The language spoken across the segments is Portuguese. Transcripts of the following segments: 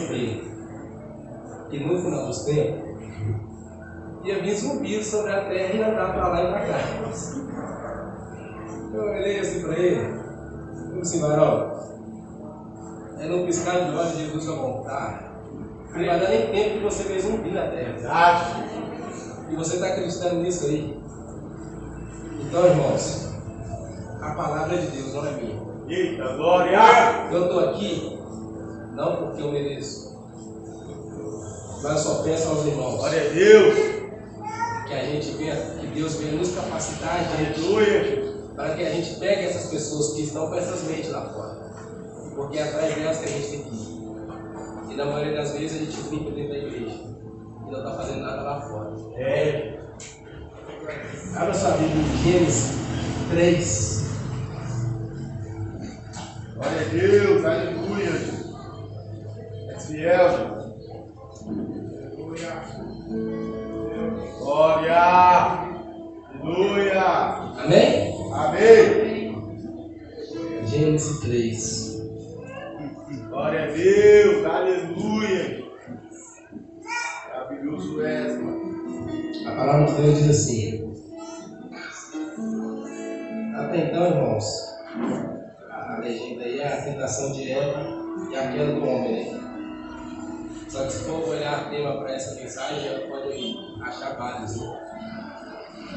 dele que no final dos tempos ia vir zumbido sobre a terra e andar para lá e para cá. Eu olhei assim para ele, falei assim, varão, é no piscar de olhos de Jesus vai voltar. Não vai dar nem tempo que você vê zumbi na terra. E você está acreditando nisso aí? Então, irmãos, a palavra de Deus não é minha. Eita, glória! Eu estou aqui não porque eu mereço, mas eu só peço aos irmãos. Glória a Deus! Que a gente venha, que Deus venha nos capacitar, Aleluia! Para que a gente pegue essas pessoas que estão com essas mentes lá fora. Porque é atrás delas que a gente tem que ir. E na maioria das vezes a gente fica dentro da igreja e não está fazendo nada lá fora. Abra sua Bíblia em Gênesis 3. Glória a Deus, aleluia! É fiel. Aleluia! Glória! Aleluia! Amém? Amém! Gênesis 3. Glória a Deus, aleluia! Maravilhoso és, mano. A palavra de Deus diz assim. Até então, irmãos, a legenda aí é a tentação de Eva e a queda do homem, né? Só que se for olhar tema para essa mensagem, ela pode achar vários, né?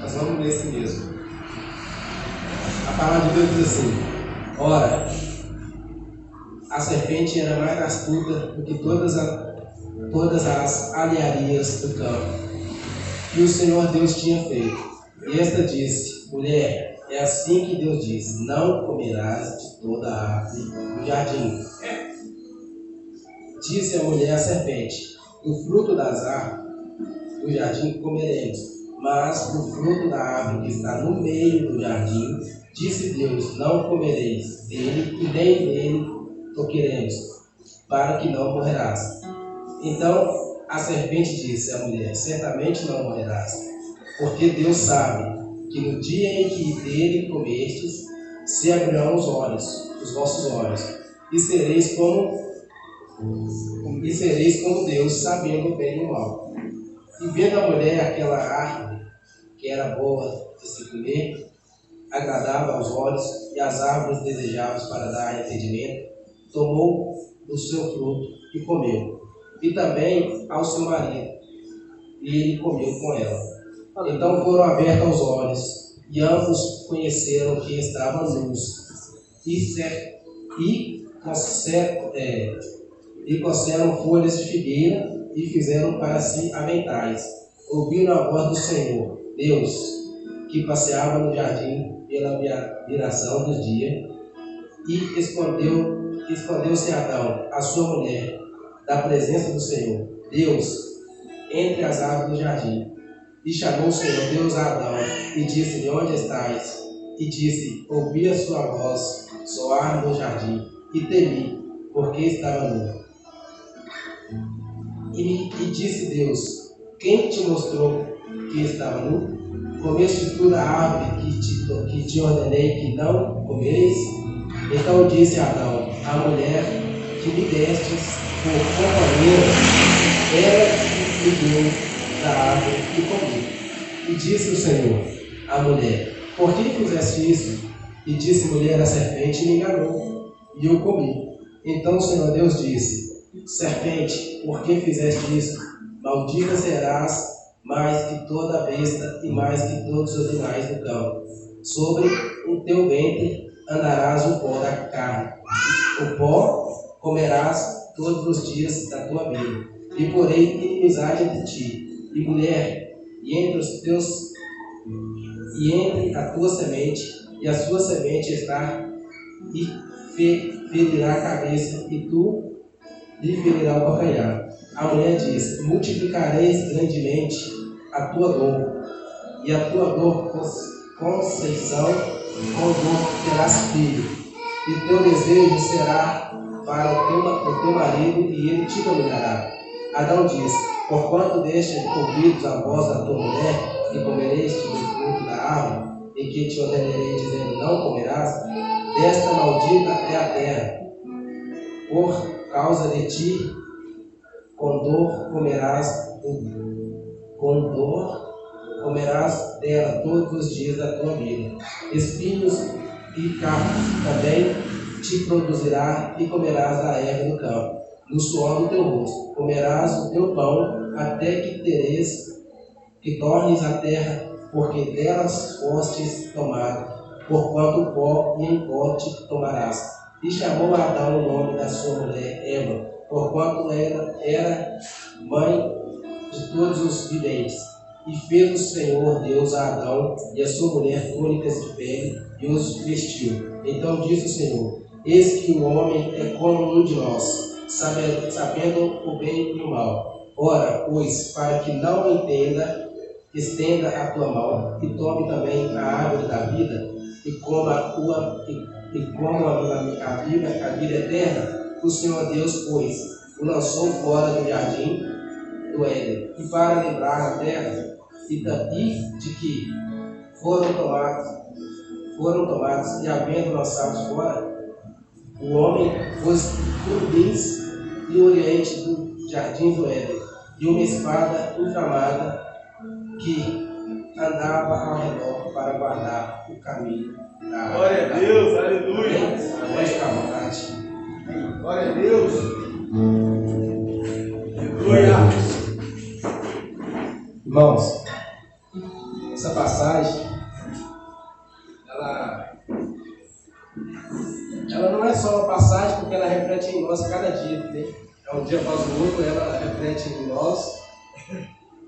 Nós vamos nesse mesmo. A palavra de Deus diz assim: ora, a serpente era mais astuta do que todas as alharias do campo que o Senhor Deus tinha feito. E esta disse: mulher, é assim que Deus diz: não comerás de toda a árvore do jardim. Disse a mulher à serpente: do fruto das árvores do jardim comeremos, mas do fruto da árvore que está no meio do jardim, disse Deus: não comereis dele e nem dele toqueremos, para que não morrerás. Então a serpente disse à mulher: certamente não morrerás, porque Deus sabe que no dia em que dele comerdes, se abrirão os vossos olhos, e sereis como Deus, sabendo o bem e o mal. E vendo a mulher aquela árvore, que era boa de se comer, agradável aos olhos, e as árvores desejáveis para dar entendimento, tomou do seu fruto e comeu, e também ao seu marido, e ele comeu com ela. Então foram abertos os olhos, e ambos conheceram que estavam nus, e coceram folhas de figueira, e fizeram para si aventais. Ouviram a voz do Senhor Deus, que passeava no jardim pela viração do dia, e escondeu-se Adão, a sua mulher, da presença do Senhor Deus, entre as árvores do jardim. E chamou o Senhor Deus a Adão, e disse-lhe: onde estás? E disse: ouvi a sua voz soar no jardim, e temi, porque estava nu. E disse Deus: quem te mostrou que estava nu? Comeste de toda a árvore que te ordenei que não comereis? Então disse Adão: a mulher que me destes por companheira, ela me deu da árvore e comi. E disse o Senhor à mulher: por que fizeste isso? E disse mulher à serpente: me enganou, e eu comi. Então o Senhor Deus disse: serpente, por que fizeste isso? Maldita serás mais que toda besta e mais que todos os animais do campo. Sobre o teu ventre andarás o pó da carne, o pó comerás todos os dias da tua vida, e porei inimizade entre ti e mulher, e entre a tua semente e a sua semente está, e ferirá a cabeça, e tu lhe ferirá o calcanhar. A mulher disse: multiplicareis grandemente a tua dor, e a tua dor conceição, com dor terás filho, e teu desejo será para o teu marido, e ele te dominará. Adão disse: porquanto deste ouvidos a voz da tua mulher, e comereste do fruto da árvore, em que te ordenarei, dizendo: não comerás, desta maldita é a terra, por causa de ti com dor comerás dela todos os dias da tua vida. Espinhos e cardos também te produzirá, e comerás da erva do campo. No suor do teu rosto comerás o teu pão, até que tornes a terra, porque delas fostes tomado, porquanto pó e em pó te tomarás. E chamou Adão o nome da sua mulher Eva, porquanto ela era mãe de todos os viventes. E fez o Senhor Deus a Adão e a sua mulher túnicas de pele, e os vestiu. Então disse o Senhor: eis que o homem é como um de nós, sabendo o bem e o mal. Ora, pois, para que não estenda a tua mão, e tome também a árvore da vida, e coma a vida eterna. O Senhor Deus, pois, o lançou fora do jardim do Éden, e para lembrar a terra, e de que foram tomados, e havendo lançados fora, o homem pôs querubins e o oriente do jardim do Éden, e uma espada inflamada que andava ao redor para guardar o caminho da Glória a Deus, aleluia. Pode ficar à vontade. Glória a Deus. Aleluia. Irmãos, essa passagem, ela não é só uma passagem porque ela reflete em nós cada dia, né? É um dia após o outro, ela reflete em nós,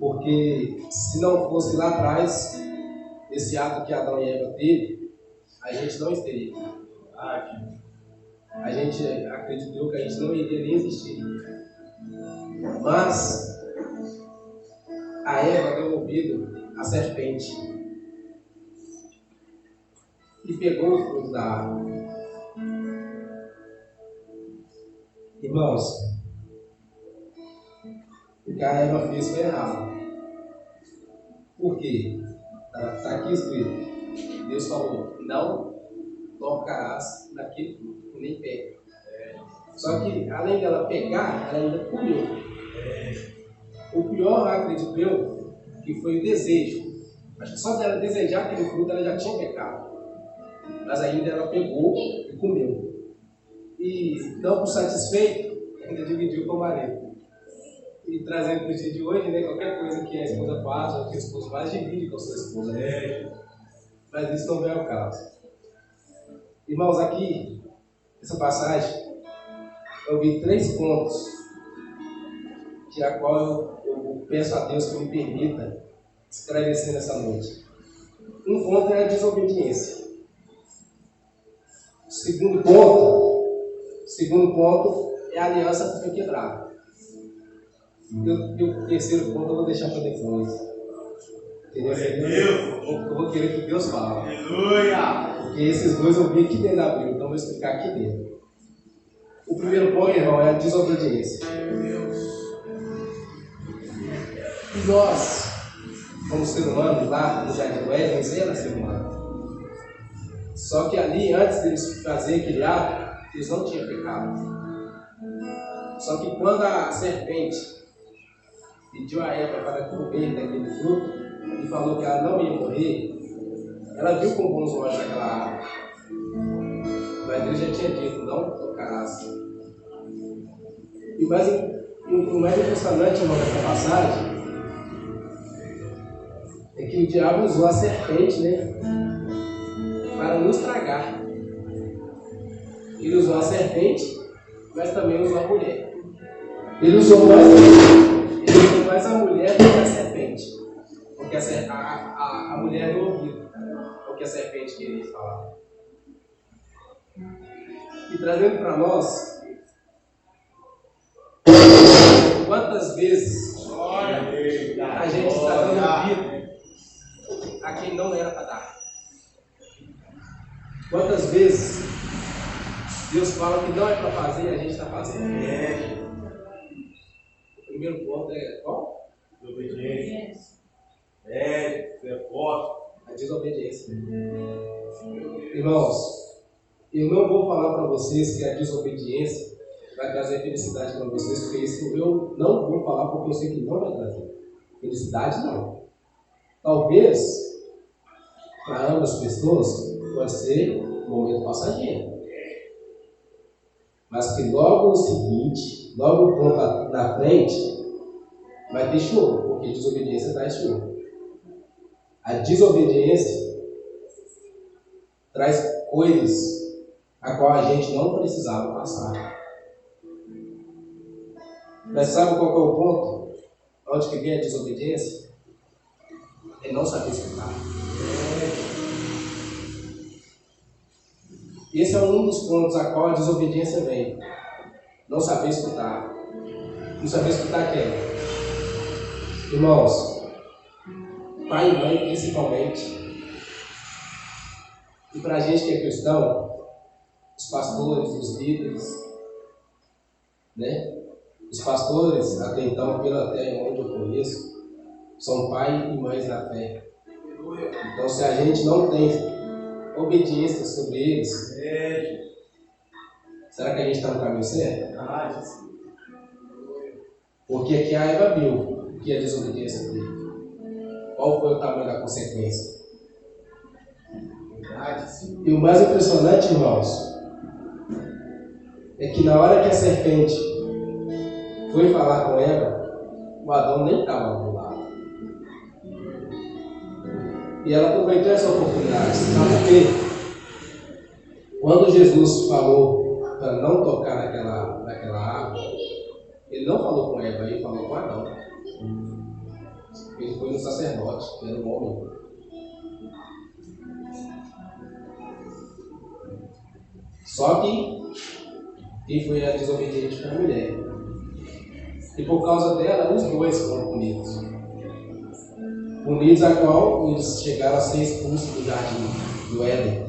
porque se não fosse lá atrás, esse ato que Adão e Eva teve, a gente não estaria. A gente acreditou que a gente não iria nem existir. Mas a Eva deu ouvido à serpente e pegou o fruto da árvore. Irmãos, o que a Eva fez foi errado. Por quê? Está aqui escrito. Deus falou: não tocarás naquele fruto, nem pega. Só que, além dela pegar, ela ainda comeu. O pior, acredito eu, que foi o desejo. Acho que só dela desejar aquele fruto, ela já tinha pecado. Mas ainda ela pegou e comeu. E, não por satisfeito, ainda dividiu com o marido. E trazendo para o dia de hoje, né, qualquer coisa que a esposa faz, ou que o esposo faz, divide com a sua esposa. Né? Mas isso não é o caso. Irmãos, aqui, nessa passagem, eu vi 3 pontos, que a qual eu peço a Deus que me permita esclarecer nessa noite. Um ponto é a desobediência. Segundo ponto é a aliança que foi quebrada. E o terceiro ponto eu vou deixar para depois. Eu vou querer que Deus fale. Aleluia! Porque esses dois eu vi aqui dentro da Bíblia, então eu vou explicar aqui dentro. O primeiro ponto, irmão, é a desobediência. E nós, como ser humano, lá no Jardim do Éden, eles eram ser humano. Só que ali, antes deles fazerem aquele ato, eles não tinham pecado. Só que quando a serpente pediu a Eva para comer daquele fruto e falou que ela não ia morrer, ela viu com bons olhos aquela árvore. Mas Deus já tinha dito: não tocarás. E o mais impressionante, irmão, dessa passagem é que o diabo usou a serpente, né, para nos tragar. Ele usou a serpente, mas também usou a mulher. Ele usou mais a mulher do que a serpente. Porque a mulher não ouviu o que a serpente queria falar. E trazendo para nós, quantas vezes a gente está dando ouvido a quem não era para dar? Quantas vezes Deus fala que não é para fazer e a gente está fazendo? O primeiro ponto é qual? Desobediência. É forte. A desobediência. Irmãos, eu não vou falar para vocês que a desobediência vai trazer felicidade para vocês, porque isso eu não vou falar porque eu sei que não vai trazer. Felicidade não. Talvez, para ambas pessoas, pode ser um momento passageiro. Mas que logo no seguinte, logo no ponto na frente, vai ter choro, porque desobediência traz choro. A desobediência traz coisas a qual a gente não precisava passar. Mas sabe qual é o ponto? Onde que vem a desobediência? É não saber escutar. Esse é um dos pontos a qual a desobediência vem. Não saber escutar. Não saber escutar quem? Irmãos, pai e mãe principalmente. E para a gente que é cristão, os pastores, os líderes, né? Os pastores, até então, até onde eu conheço, são pai e mães na fé. Então, se a gente não tem obediência sobre eles, será que a gente está no caminho certo? Porque aqui a Eva viu que a desobediência dele. Qual foi o tamanho da consequência? E o mais impressionante, irmãos, é que na hora que a serpente foi falar com Eva, o Adão nem estava do lado. E ela aproveitou essa oportunidade. Sabe por quê? Quando Jesus falou para não tocar naquela árvore, ele não falou com Eva, ele falou com Adão. Ele foi no sacerdote, que era um homem. Só que quem foi a desobediente foi a mulher. E por causa dela, os dois foram punidos. Punidos a qual eles chegaram a ser expulsos do jardim, do Éden,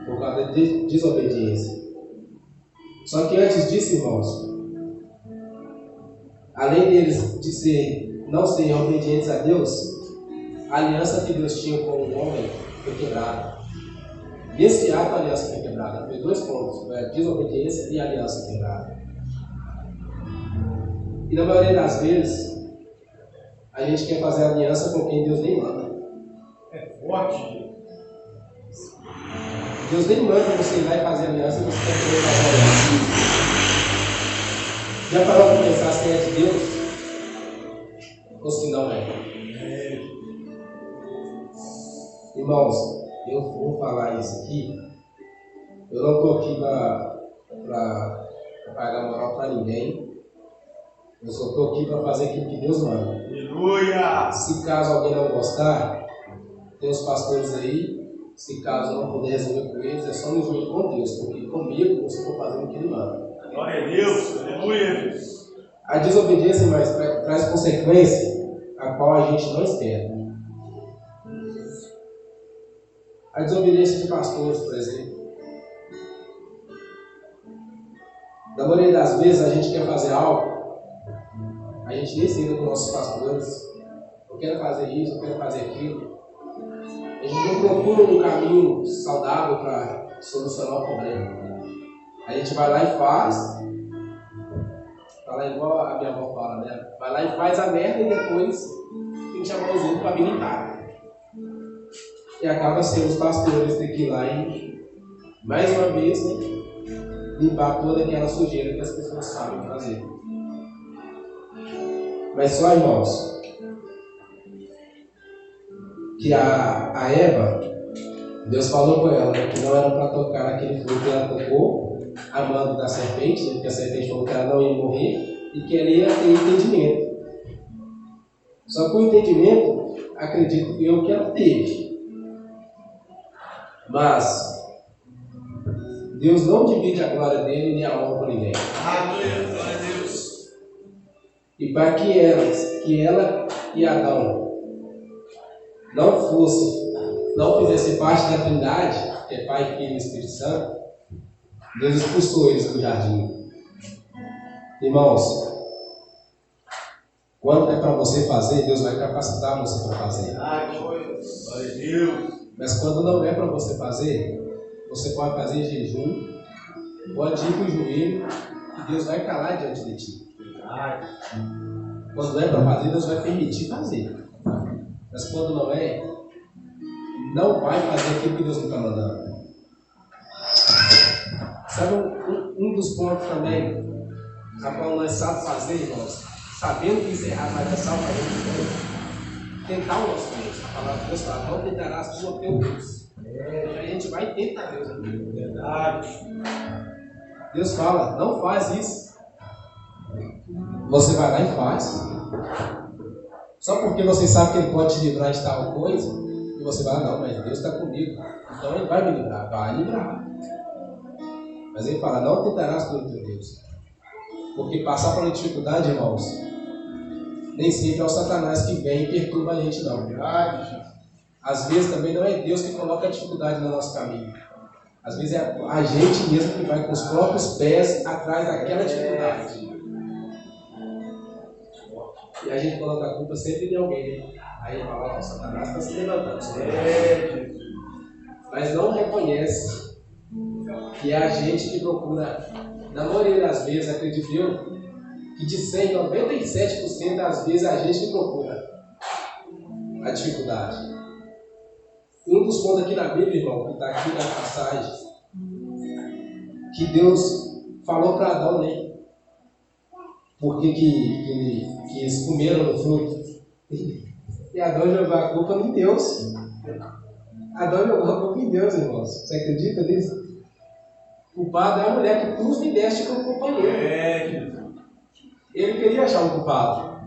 por causa da desobediência. Só que antes disso, irmãos, além deles não serem obedientes a Deus, a aliança que Deus tinha com o homem foi quebrada. Nesse ato, a aliança foi quebrada. Foi 2 pontos: foi a desobediência e a aliança quebrada. E na maioria das vezes, a gente quer fazer aliança com quem Deus nem manda. É forte. Deus nem manda você ir lá e fazer aliança e você quer querer fazer aliança. Já parou para pensar se é de Deus ou se não é? Irmãos, eu vou falar isso aqui. Eu não estou aqui para pagar moral para ninguém. Eu só estou aqui para fazer aquilo que Deus manda. Aleluia! Se caso alguém não gostar, tem os pastores aí. Se caso não puder resolver com eles, é só nos juntar com Deus, porque comigo eu estou fazendo o que Ele manda. Glória a Deus! Aleluia! A desobediência, mas traz consequência a qual a gente não espera. A desobediência de pastores, por exemplo. Na maioria das vezes a gente quer fazer algo, a gente nem senta com nossos pastores. Eu quero fazer isso, eu quero fazer aquilo. A gente não procura um caminho saudável para solucionar o problema. A gente vai lá e faz. Fala igual a minha avó fala, né? Vai lá e faz a merda e depois tem que chamar os outros para vir limpar. E acaba sendo os pastores ter que ir lá e, mais uma vez, né, limpar toda aquela sujeira que as pessoas sabem fazer. Mas só, irmãos, que a Eva, Deus falou com ela, né, que não era para tocar naquele fruto, ela tocou a mando da serpente, né, porque a serpente falou que ela não ia morrer e que ela ia ter entendimento. Só que o entendimento, acredito que eu que ela teve. Mas Deus não divide a glória dele nem a honra com ninguém. Aleluia! Glória a Deus! E para que ela e Adão não fizessem parte da Trindade, que é Pai, Filho e Espírito Santo, Deus expulsou eles do jardim. Irmãos, quando é para você fazer, Deus vai capacitar você para fazer. Glória a Deus! Mas quando não é para você fazer, você pode fazer jejum, pode ir para o joelho E Deus vai calar diante de ti. Verdade. Quando é para fazer, Deus vai permitir fazer. Mas quando não é, não vai fazer aquilo que Deus não está mandando. Sabe um dos pontos também, a qual nós sabemos fazer, irmãos, sabendo que isso é errado, mas nós sabemos fazer, tentar o nosso Deus. A palavra de Deus fala, não tentarás tu o teu Deus. A gente vai tentar Deus. Verdade. Deus fala, não faz isso. Você vai lá e faz. Só porque você sabe que Ele pode te livrar de tal coisa, e você vai, não, mas Deus está comigo. Então Ele vai me livrar, vai livrar. Mas Ele fala, não tentarás pelo teu Deus. Porque passar pela dificuldade, irmãos, nem sempre é o Satanás que vem e perturba a gente, não. Verdade. Às vezes também não é Deus que coloca a dificuldade no nosso caminho. Às vezes é a gente mesmo que vai com os próprios pés atrás daquela dificuldade. E a gente coloca a culpa sempre em alguém, né? Aí fala, o Satanás está se levantando. Mas não reconhece que é a gente que procura, na maioria das vezes, acredito eu, que de 100, 97% das vezes é a gente que procura a dificuldade. Um dos pontos aqui na Bíblia, irmão, que está aqui na passagem, que Deus falou para Adão, né? Porque que eles comeram do fruto. E Adão jogou a culpa em Deus. Adão jogou a culpa em Deus, irmãos. Você acredita nisso? O culpado é a mulher que tu me deste como companheiro. Ele queria achar um culpado.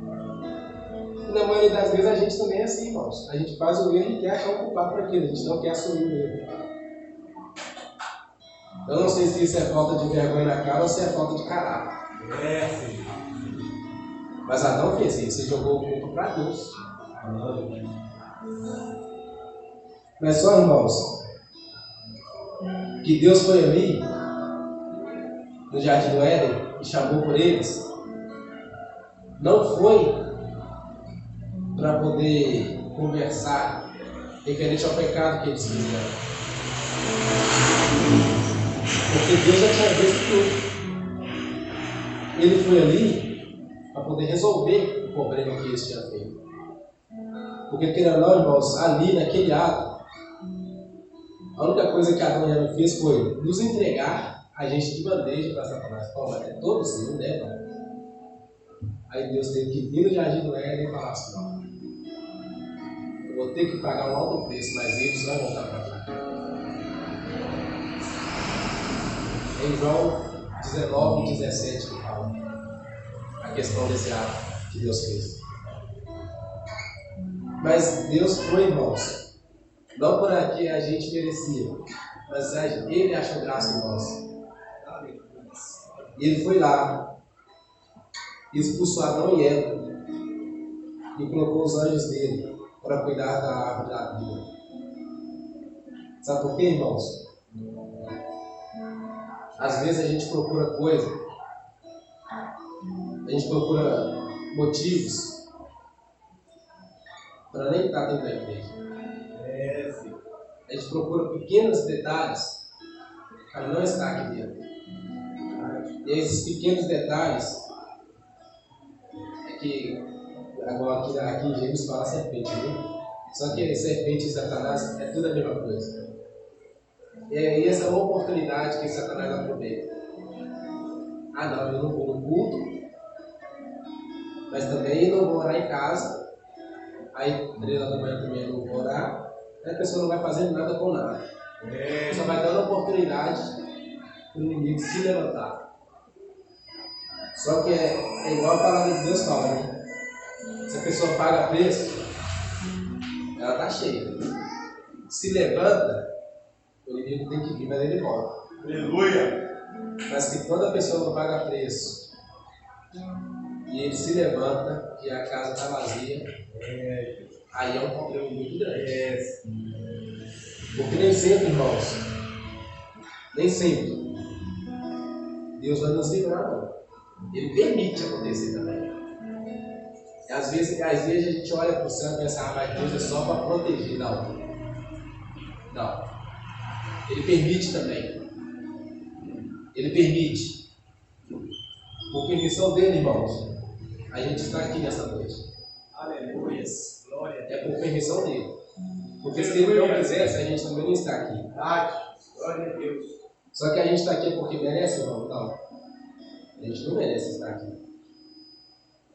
E na maioria das vezes a gente também é assim, irmãos. A gente faz o erro e quer achar um culpado para aquilo. A gente não quer assumir o erro. Eu não sei se isso é falta de vergonha na cara ou se é falta de caráter. Mas Adão fez isso, ele jogou o culpa para Deus. Mas só, irmãos, que Deus foi ali no Jardim do Éden e chamou por eles, não foi para poder conversar referente ao pecado que eles fizeram. Porque Deus já tinha visto tudo. Ele foi ali para poder resolver o problema que eles tinham feito. Porque, querendo ou não, irmãos, ali naquele ato, a única coisa que Adão e Eva fez foi nos entregar a gente de bandeja para Satanás. Toma, é todo seu, né, pai? Aí Deus teve que vir no Jardim do Éden e falar assim, não, eu vou ter que pagar um alto preço, mas eles vão voltar para cá. Em João 19, 17 que fala a questão desse ato que Deus fez. Mas Deus foi, irmãos, não por aqui a gente merecia, mas Ele achou graça em nós. Ele foi lá, expulsou Adão e Eva e colocou os anjos dele para cuidar da árvore da vida. Sabe por quê, irmãos? Às vezes a gente procura coisa, a gente procura motivos para nem estar dentro da igreja. A gente procura pequenos detalhes para não estar aqui dentro. E esses pequenos detalhes é que agora aqui em Gênesis fala serpente, né? Só que serpente e Satanás é tudo a mesma coisa. E essa é uma oportunidade que Satanás aproveita. Ah não, eu não vou no culto, mas também não vou orar em casa. Aí 3 horas da manhã também eu não vou orar. Aí a pessoa não vai fazendo nada com nada. Só vai dando oportunidade para o inimigo se levantar. Só que é igual a palavra de Deus fala, né? Se a pessoa paga preço, ela está cheia. Se levanta, o inimigo tem que vir, mas ele volta. Aleluia! Mas que quando a pessoa não paga preço e ele se levanta e a casa está vazia, aí é um problema muito grande. Porque nem sempre, irmãos, nem sempre Deus vai nos livrar, não. Ele permite acontecer também. E às vezes a gente olha para o céu e pensa, mas Deus é só para proteger. Não. Não. Ele permite também. Ele permite. Por permissão dele, irmãos, a gente está aqui nessa noite. Aleluia. Glória a Deus. É por permissão dele. Porque se ele não quisesse, a gente também não está aqui. Verdade. Glória a Deus. Só que a gente está aqui porque merece, irmão? Não. A gente não merece estar aqui.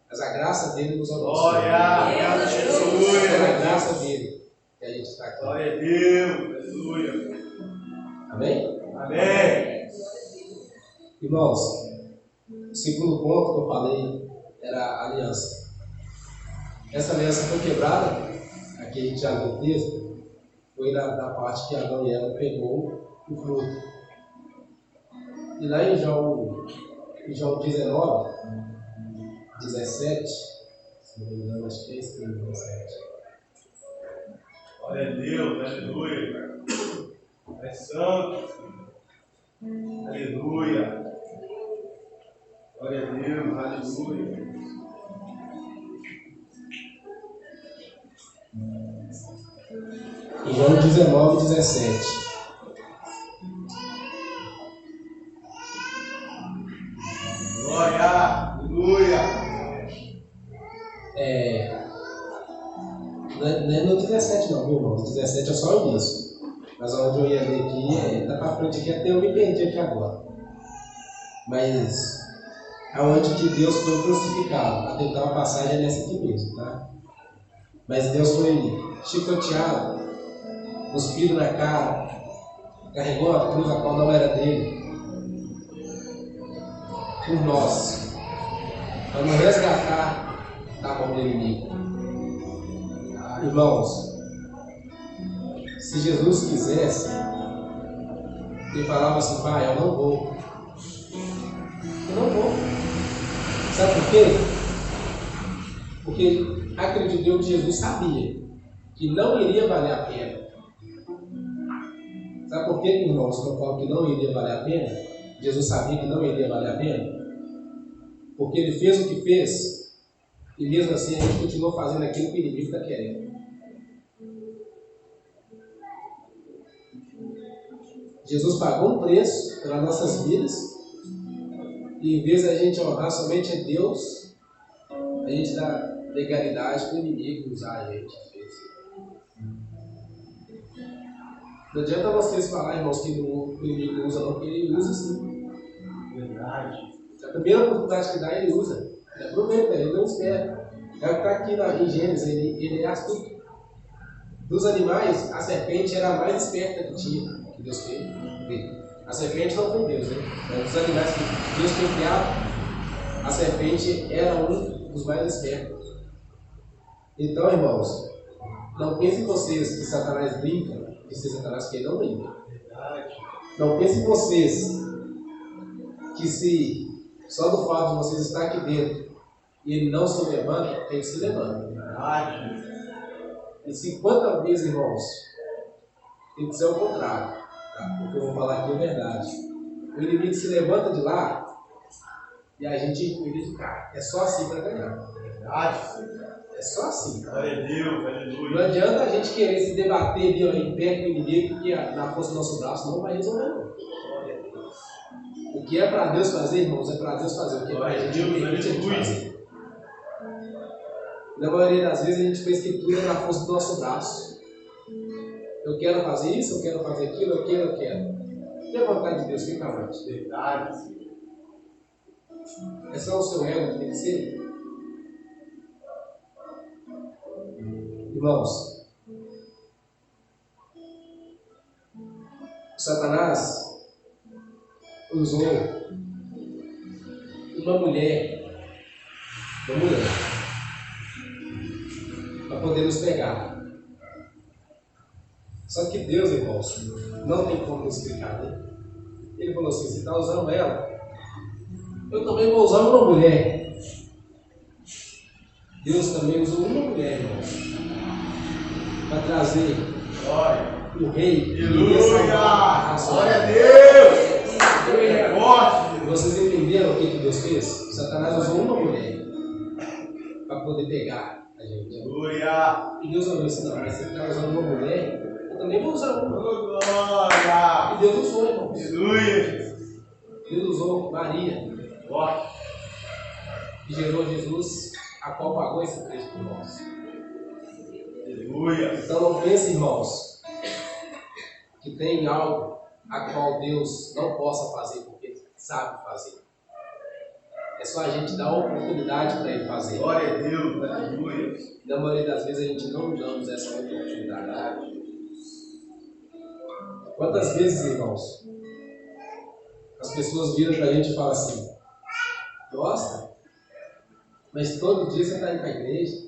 Mas a graça dele nos alcançou. Glória a Jesus. É a graça dele que a gente está aqui. Glória a Deus. Aleluia. Amém? Amém. Irmãos, o segundo ponto que eu falei era a aliança. Essa aliança foi quebrada, aqui a gente já viu o texto, foi da parte que Adão e Eva pegou o fruto. E lá em João 19, 17, se não me engano, acho que é esse 17. Glória a Deus. Aleluia. É santo. Aleluia. Glória a Deus. Aleluia. Em João 19, 17. Glória. Aleluia. Não é no 17 não, viu, irmãos? 17 é só o início. Mas onde eu ia ler aqui, tá para frente aqui, até eu me perdi aqui agora. Mas aonde que Deus foi crucificado. Até então a passagem é nessa aqui mesmo, tá? Mas Deus foi chicoteado, cuspido na cara, carregou a cruz, a qual não era dele, por nós, para nos resgatar da mão do inimigo. Irmãos, se Jesus quisesse, ele falava assim: Pai, eu não vou. Eu não vou. Sabe por quê? Porque acredito eu que Jesus sabia que não iria valer a pena. Sabe por quê, irmãos, que eu falo que não iria valer a pena? Jesus sabia que não iria valer a pena? Porque ele fez o que fez e mesmo assim a gente continuou fazendo aquilo que o inimigo está querendo. Jesus pagou um preço pelas nossas vidas e em vez de a gente honrar somente a Deus, a gente dá legalidade para o inimigo usar a gente. Não adianta vocês falar, irmãos, que o inimigo usa, não, porque ele usa sim. Verdade. A primeira oportunidade que dá, ele usa. Ele aproveita, ele não espera. É o que está aqui em Gênesis, ele é astuto. Dos animais, a serpente era a mais esperta que tinha, que Deus fez. A serpente não foi Deus, né? Dos animais que Deus tinha criado, a serpente era um dos mais espertos. Então, irmãos, não pensem vocês que Satanás brinca, que se Satanás que não brinca. Não pensem vocês que se só do fato de vocês estar aqui dentro e ele não se levanta, ele se levanta. E 50 vezes, irmãos, tem que ser o contrário. Tá? O que eu vou falar aqui é verdade. O inimigo se levanta de lá e a gente cai. É só assim para ganhar. É só assim. Não adianta a gente querer se debater ali, ó, em pé com o inimigo, porque na força do nosso braço não vai resolver, não. O que é para Deus fazer, irmãos, é para Deus fazer. O que é para a gente permite a gente fazer. Na maioria das vezes a gente pensa que tudo é na força do nosso braço. Eu quero fazer isso, eu quero fazer aquilo, eu quero. E a vontade de Deus fica onde? Verdade. É só o seu ego que tem que ser? Irmãos, o Satanás usou uma mulher para poder nos pegar. Só que Deus, irmãos, não tem como nos explicar, né? Ele falou assim: você está usando ela, eu também vou usar uma mulher. Deus também usou uma mulher, irmãos, para trazer o rei. Aleluia! Glória a Deus! Forte! Vocês entenderam o que Deus fez? O Satanás usou uma mulher para poder pegar a gente. Aleluia! E Deus olhou assim: não, mas você está usando uma mulher, eu também vou usar uma. Glória! E Deus usou, irmãos. Aleluia! Deus usou Maria. Forte! que gerou Jesus, a qual pagou esse preço por nós. Aleluia. Então não pense, irmãos, que tem algo a qual Deus não possa fazer porque Ele sabe fazer. É só a gente dar a oportunidade para Ele fazer. Glória a Deus, aleluia. Na maioria das vezes a gente não damos essa oportunidade. Quantas vezes, irmãos, as pessoas viram para a gente e falam assim: nossa, mas todo dia você está indo para a igreja,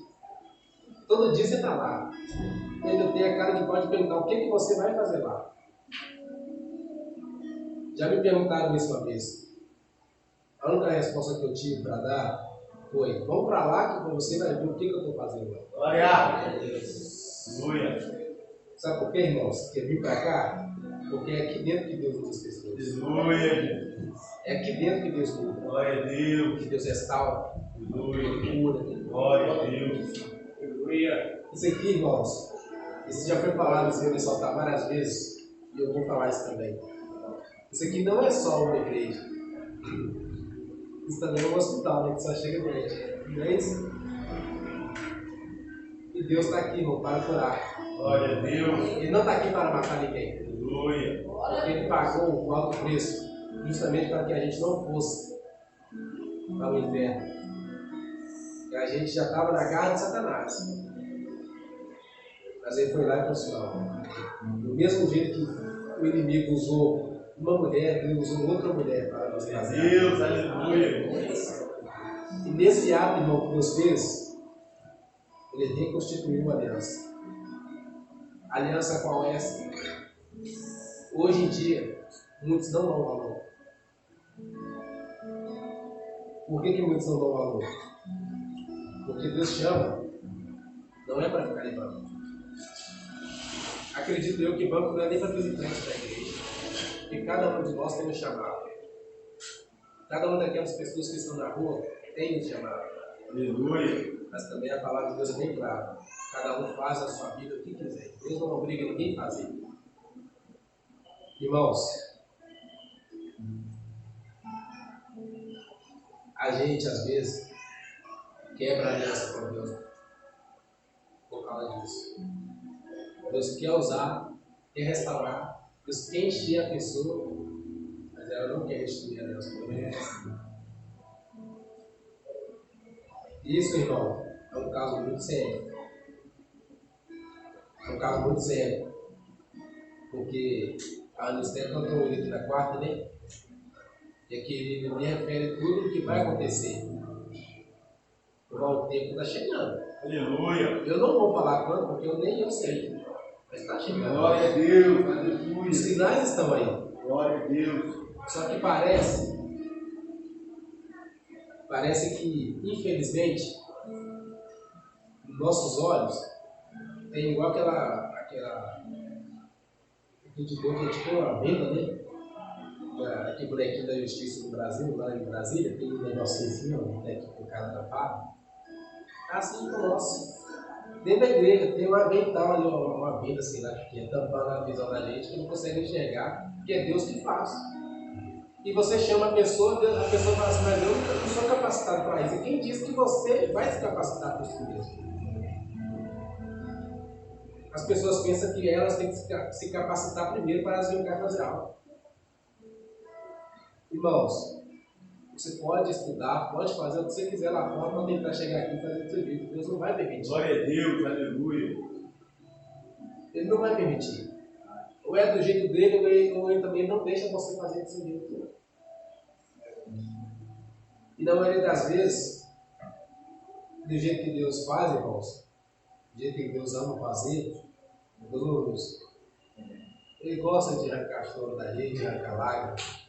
todo dia você está lá. E ainda tem a cara de pode perguntar o que você vai fazer lá. Já me perguntaram isso uma vez. A única resposta que eu tive para dar foi: vamos para lá que você vai ver o que eu estou fazendo lá. Glória a Deus. Aleluia. Sabe por quê, irmãos? Que eu vim para cá? Porque é aqui dentro que Deus usa as pessoas. Aleluia. É aqui dentro que Deus muda. Glória a Deus. Que Deus restaura. Aleluia. Cura. Glória a Deus. Aleluia. Isso aqui, irmãos, isso já foi falado, isso vai ressaltar várias vezes, e eu vou falar isso também. Isso aqui não é só uma igreja. Isso também é um hospital, né? Que só chega doente. Não é isso? E Deus está aqui, irmão, para curar. Glória a Deus. Ele não está aqui para matar ninguém. Aleluia. Porque Ele pagou o alto preço, justamente para que a gente não fosse para o inferno. E a gente já estava na garra de Satanás. Mas Ele foi lá e funcionou. Do mesmo jeito que o inimigo usou uma mulher, Ele usou outra mulher para nos fazer. Deus, aleluia. E nesse ato, irmão, que Deus fez, Ele reconstituiu uma aliança. A aliança qual é essa? Hoje em dia, muitos não dão valor. Por que muitos não dão valor? Porque Deus chama, não é para ficar em banco. Acredito eu que banco não é nem para visitantes da igreja. Porque cada um de nós tem um chamado. Cada uma daquelas pessoas que estão na rua tem um chamado. Aleluia. Mas também a palavra de Deus é bem clara. Cada um faz a sua vida o que quiser. Deus não obriga ninguém a fazer. Irmãos, a gente às vezes quebra a aliança com Deus por causa disso. Deus quer usar, quer restaurar, Deus quer encher a pessoa, mas ela não quer restituir a aliança com Deus. Isso, irmão, é um caso muito sério. É um caso muito sério. Porque a Anisté cantou um livro da quarta, né? E aqui ele me refere tudo o que vai acontecer. O tempo está chegando. Aleluia. Eu não vou falar quando, porque eu sei. Mas está chegando. Glória a Deus. Aleluia. Os sinais estão aí. Glória a Deus. Só que parece que, infelizmente, nossos olhos tem igual aquela de Deus que a gente tem uma venda, né? Aqui bonequinho da justiça no Brasil, lá em Brasília, tem um negocinho assim, ó, né, que o cara tapado. Assim com o nosso. Dentro da igreja tem uma vental ali, uma venda assim lá, que é tampando a visão da gente, que não consegue enxergar, que é Deus que faz. E você chama a pessoa fala assim, mas eu não sou capacitado para isso. E quem diz que você vai se capacitar por si mesmo? As pessoas pensam que elas têm que se capacitar primeiro para elas virem cá fazer algo. Irmãos, você pode estudar, pode fazer o que você quiser lá fora para tentar chegar aqui e fazer o seu jeito. Deus não vai permitir. Glória a Deus, aleluia. Ele não vai permitir. Ou é do jeito dele, ou ele também não deixa você fazer do seu jeito. E na maioria das vezes, do jeito que Deus faz, irmãos, do jeito que Deus ama fazer, Deus, Ele gosta de arrancar choro da gente, de arrancar lágrimas.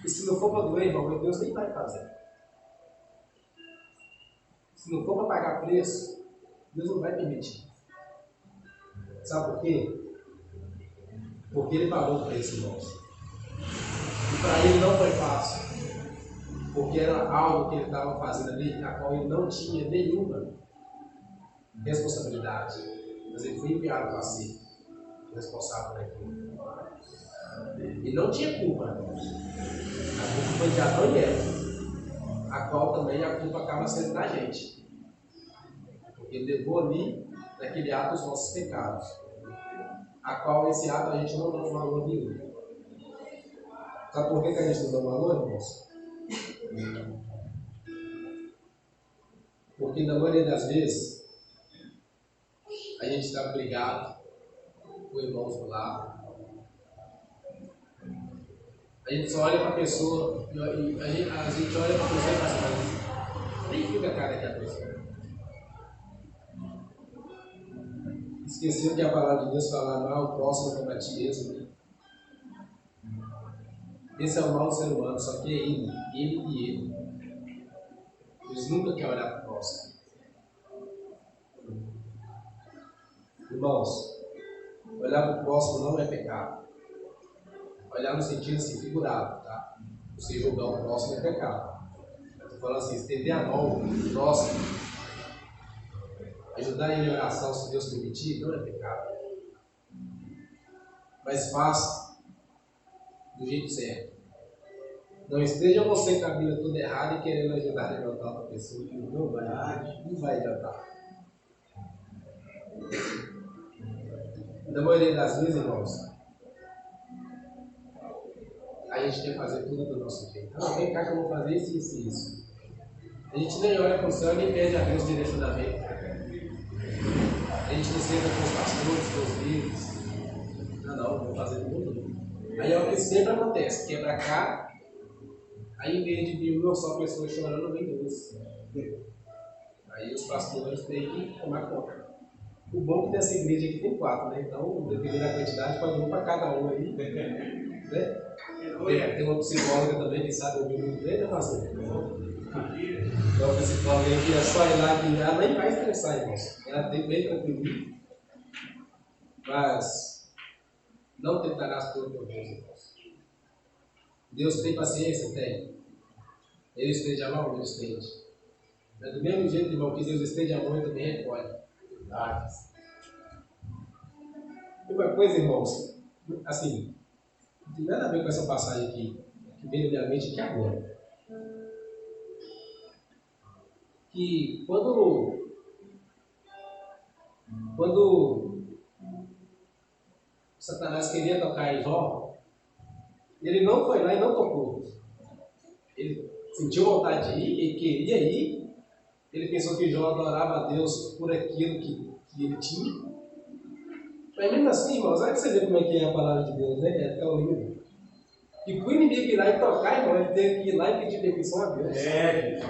E se não for para doer, irmão, Deus nem vai fazer. Se não for para pagar preço, Deus não vai permitir. Sabe por quê? Porque Ele pagou o preço, irmãos. E para Ele não foi fácil. Porque era algo que Ele estava fazendo ali, na qual Ele não tinha nenhuma responsabilidade. Mas Ele foi enviado para ser responsável por aquilo. Ele não tinha culpa, irmãos. A culpa foi de Adão e Eva. a qual também a culpa acaba sendo da gente. Porque levou ali, naquele ato, os nossos pecados. A qual esse ato a gente não dá valor nenhum. Sabe por que a gente não dá valor, irmãos? Porque na maioria das vezes a gente está brigado com irmãos do lado. A gente só olha para a pessoa e a gente olha para a pessoa e fala assim, nem fica a cara que a pessoa. Esqueceu que a palavra de Deus fala, o próximo como a ti mesmo. Esse é o mau ser humano, só que é ele e ele. Eles nunca querem olhar para o próximo. Irmãos, olhar para o próximo não é pecado. Olhar no sentido assim, figurado, tá? Você julgar o próximo é pecado. Estou falando assim, estender a mão pro próximo, ajudar ele em oração, se Deus permitir, não é pecado. Mas faça do jeito certo. Não esteja você com a Bíblia toda errada e querendo ajudar a levantar outra pessoa, que não vai adiantar. Na maioria das vezes, irmãos, a gente quer fazer tudo do nosso jeito. Então, vem cá que eu vou fazer isso e isso. A gente nem olha para o céu nem pede a Deus direcionamento. A gente não senta com os pastores, com os líderes. Não, vou fazer tudo. Aí é o que sempre acontece, quebra cá, aí em vez de vir uma só pessoa chorando, vem duas. Aí os pastores têm que tomar conta. O bom é que dessa igreja aqui tem 4, né? Então, dependendo da quantidade, pode ir para cada um aí. Né? Tem uma psicóloga também que sabe ouvir muito bem, né, pastor? Então, a psicóloga que é só ir lá que ela nem vai estressar, irmãos. Ela tem bem tranquilo. Mas não tentarás tudo por Deus, irmãos. Deus tem paciência? Tem. Ele estende a mão? Ele estende. Mas do mesmo jeito, irmão, que Deus estende a mão, ele também recolhe. Uma coisa, irmãos, assim, não tem nada a ver com essa passagem aqui, que veio na minha mente aqui agora. Que quando Satanás queria tocar em Jó, ele não foi lá e não tocou. Ele sentiu vontade de ir, ele queria ir, ele pensou que Jó adorava a Deus por aquilo que ele tinha. Mas mesmo assim, irmãos, olha que você vê como é que é a palavra de Deus, né? É tão lindo. E para o inimigo ir lá e tocar, irmão, ele teve que ir lá e pedir permissão a Deus.